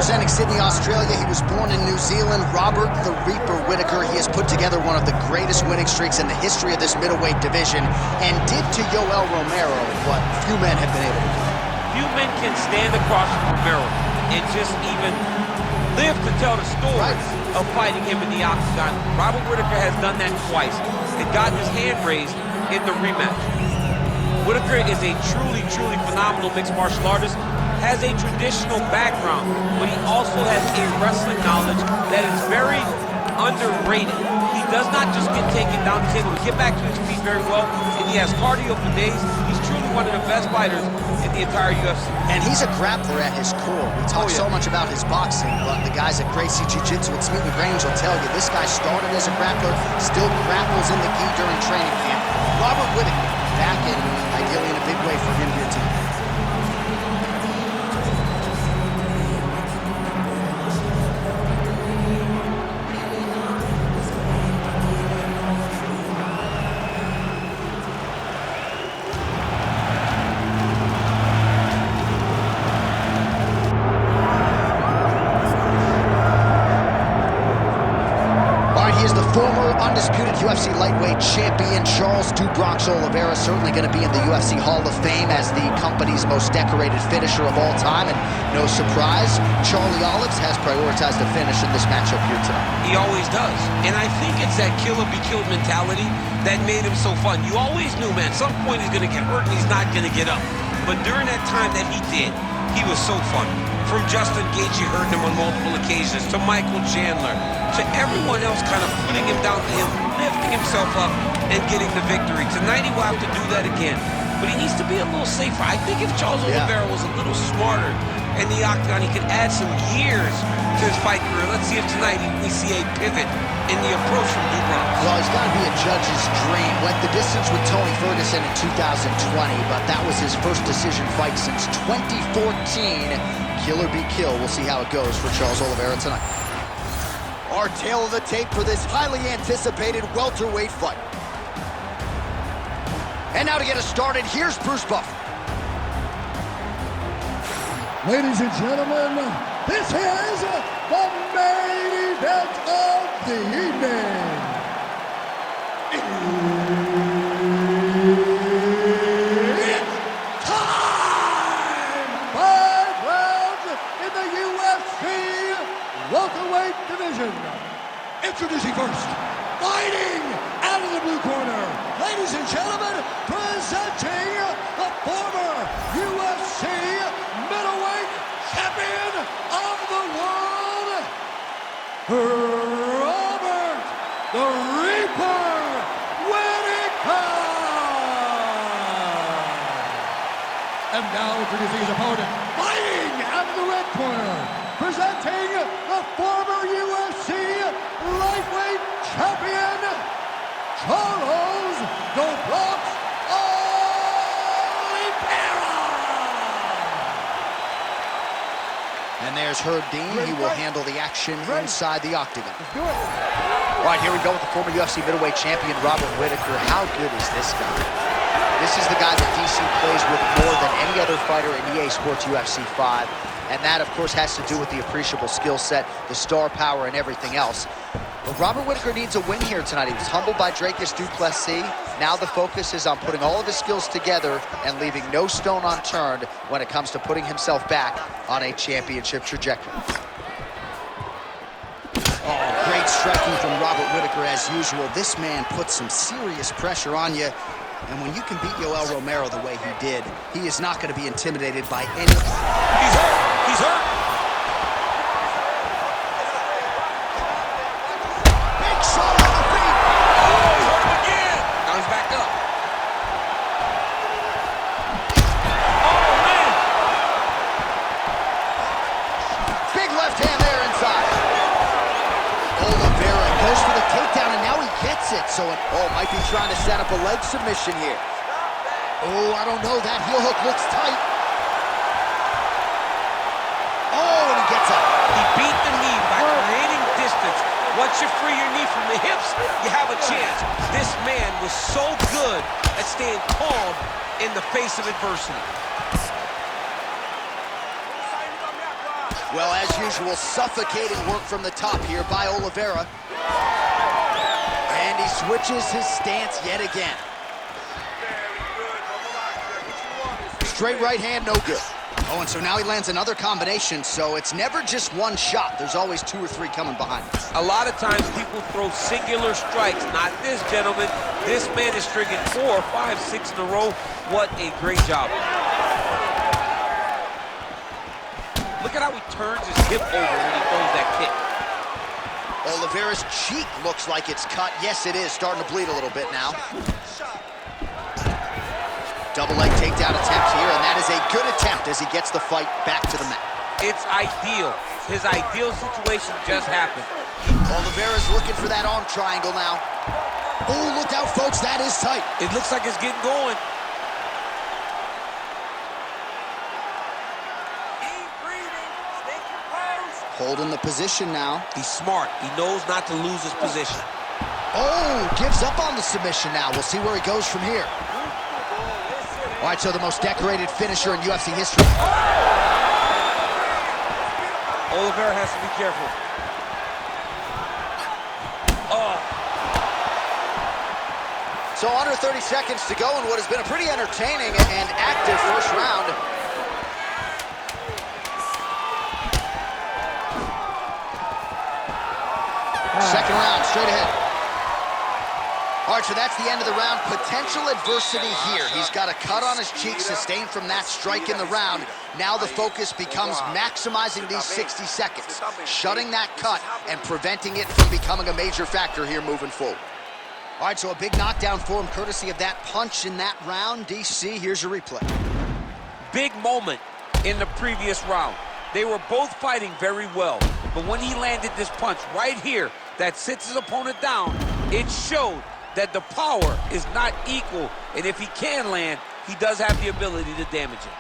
Representing Sydney, Australia, he was born in New Zealand, Robert the Reaper Whittaker. He has put together one of the greatest winning streaks in the history of this middleweight division and did to Yoel Romero what few men have been able to do. Few men can stand across from Romero and just even live to tell the story of fighting him in the octagon. Robert Whittaker has done that twice and gotten his hand raised in the rematch. Whittaker is a truly phenomenal mixed martial artist, has a traditional background, but he also has a wrestling knowledge that is very underrated. He does not just get taken down the table, he get back to his feet very well, and he has cardio for days. He's truly one of the best fighters in the entire UFC. And he's a grappler at his core. We talk so much about his boxing, but the guys at Gracie Jiu-Jitsu at Smith & Grange will tell you this guy started as a grappler, still grapples in the gi during training camp. Robert Whittaker back in, ideally in a big way for him here tonight. Former undisputed UFC lightweight champion Charles "Du Bronx" Oliveira, certainly going to be in the UFC Hall of Fame as the company's most decorated finisher of all time. And no surprise, Charlie Olives has prioritized the finish in this matchup here tonight. He always does. And I think it's that kill or be killed mentality that made him so fun. You always knew, man, at some point he's going to get hurt and he's not going to get up. But during that time that he did, he was so fun. From Justin Gaethje hurting him on multiple occasions, to Michael Chandler, to everyone else kind of putting him down to him, lifting himself up and getting the victory. Tonight he will have to do that again. But he needs to be a little safer. I think if Charles Oliveira was a little smarter in the octagon, he could add some years to his fight career. Let's see if tonight we see a pivot in the approach from Du Bronx. Well, he's got to be a judge's dream. Went the distance with Tony Ferguson in 2020, but that was his first decision fight since 2014. Kill or be killed. We'll see how it goes for Charles Oliveira tonight. Our tail of the tape for this highly anticipated welterweight fight. And now to get us started, here's Bruce Buffer. Ladies and gentlemen, this is the main event of the evening. It's time! 5 rounds in the UFC welterweight division. Introducing first, fighting out of the blue corner, ladies and gentlemen, presenting the former UFC middleweight champion of the world, Robert the Reaper Whittaker. And now introducing his opponent, fighting out of the red corner, presenting the former UFC lightweight champion, Charles "Du Bronx" Oliveira. And there's Herb Dean. He will handle the action inside the octagon. Let's do it. All right, here we go with the former UFC middleweight champion, Robert Whittaker. How good is this guy? This is the guy that DC plays with more than any other fighter in EA Sports UFC 5. And that, of course, has to do with the appreciable skill set, the star power, and everything else. But Robert Whittaker needs a win here tonight. He was humbled by Dricus du Plessis. Now the focus is on putting all of his skills together and leaving no stone unturned when it comes to putting himself back on a championship trajectory. Oh, great striking from Robert Whittaker as usual. This man puts some serious pressure on you. And when you can beat Yoel Romero the way he did, he is not going to be intimidated by any... He's hurt! He's hurt! Big shot on the feet! Oh, he's hurt again! Now he's back up. Oh, man! Big left hand there inside. Oliveira goes for the takedown, and now he gets it. So, might be trying to set up a leg submission here. Oh, I don't know. That heel hook looks tight. Oh, and he gets up. He beat the knee by creating distance. Once you free your knee from the hips, you have a chance. This man was so good at staying calm in the face of adversity. Well, as usual, suffocating work from the top here by Oliveira. And he switches his stance yet again. Straight right hand, no good. Oh, and so now he lands another combination, so it's never just one shot. There's always 2 or 3 coming behind him. A lot of times people throw singular strikes. Not this, gentlemen. This man is stringing 4, 5, 6 in a row. What a great job. Look at how he turns his hip over when he throws that kick. Oliveira's cheek looks like it's cut. Yes, it is. Starting to bleed a little bit now. Double leg takedown attempt here, and that is a good attempt as he gets the fight back to the mat. It's ideal. His ideal situation just happened. Oliveira's looking for that arm triangle now. Oh, look out, folks. That is tight. It looks like it's getting going. Keep breathing. Stay composed. Holding the position now. He's smart. He knows not to lose his position. Oh, gives up on the submission now. We'll see where he goes from here. All right, so the most decorated finisher in UFC history. Oliveira has to be careful. Oh. So under 30 seconds to go in what has been a pretty entertaining and active first round. Second round, straight ahead. All right, so that's the end of the round. Potential adversity here. He's got a cut on his cheek sustained from that strike in the round. Now the focus becomes maximizing these 60 seconds, shutting that cut and preventing it from becoming a major factor here moving forward. All right, so a big knockdown for him courtesy of that punch in that round. DC, here's your replay. Big moment in the previous round. They were both fighting very well, but when he landed this punch right here that sits his opponent down, it showed that the power is not equal, and if he can land, he does have the ability to damage it.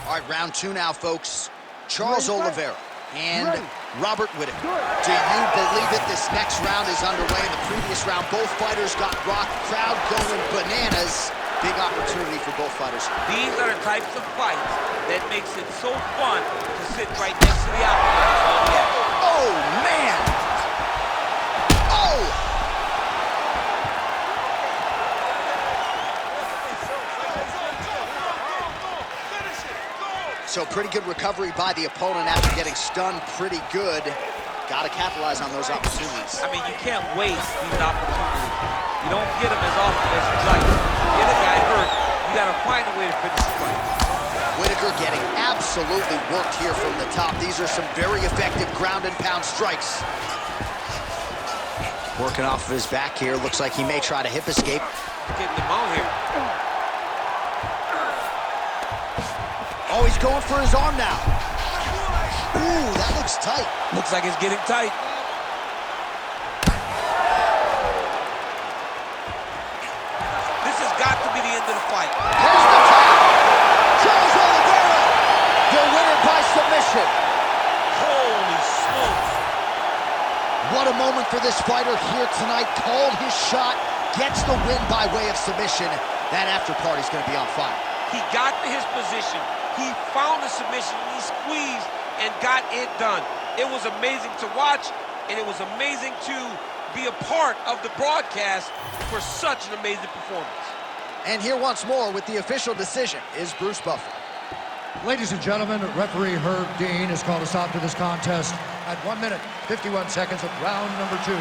All right, round 2 now, folks. Charles Oliveira and Robert Whittaker. Do you believe it? This next round is underway. In the previous round, both fighters got rocked. Crowd going bananas. Big opportunity for both fighters. These are the types of fights that makes it so fun to sit right next to the octagon. Oh, man! Oh! So pretty good recovery by the opponent after getting stunned pretty good. Got to capitalize on those opportunities. I mean, you can't waste these opportunities. You don't get them as often as you'd like. Get a guy hurt, you got to find a way to finish the fight. Whittaker getting absolutely worked here from the top. These are some very effective ground and pound strikes. Working off of his back here. Looks like he may try to hip escape. Getting him out here. Oh, he's going for his arm now. Ooh, that looks tight. Looks like it's getting tight. This has got to be the end of the fight. Here's the tap. Charles Oliveira, the winner by submission. Holy smokes. What a moment for this fighter here tonight. Called his shot, gets the win by way of submission. That after party's going to be on fire. He got to his position. He found the submission. He squeezed and got it done. It was amazing to watch, and it was amazing to be a part of the broadcast for such an amazing performance. And here once more with the official decision is Bruce Buffer. Ladies and gentlemen, referee Herb Dean has called a stop to this contest at 1 minute, 51 seconds of round number 2.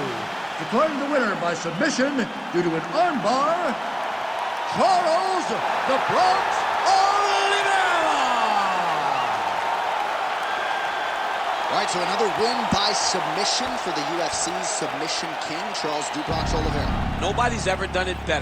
Declaring the winner by submission due to an armbar, Charles the Bronx Oliveira! All right, so another win by submission for the UFC's submission king, Charles "Do Bronx" Oliveira. Nobody's ever done it better.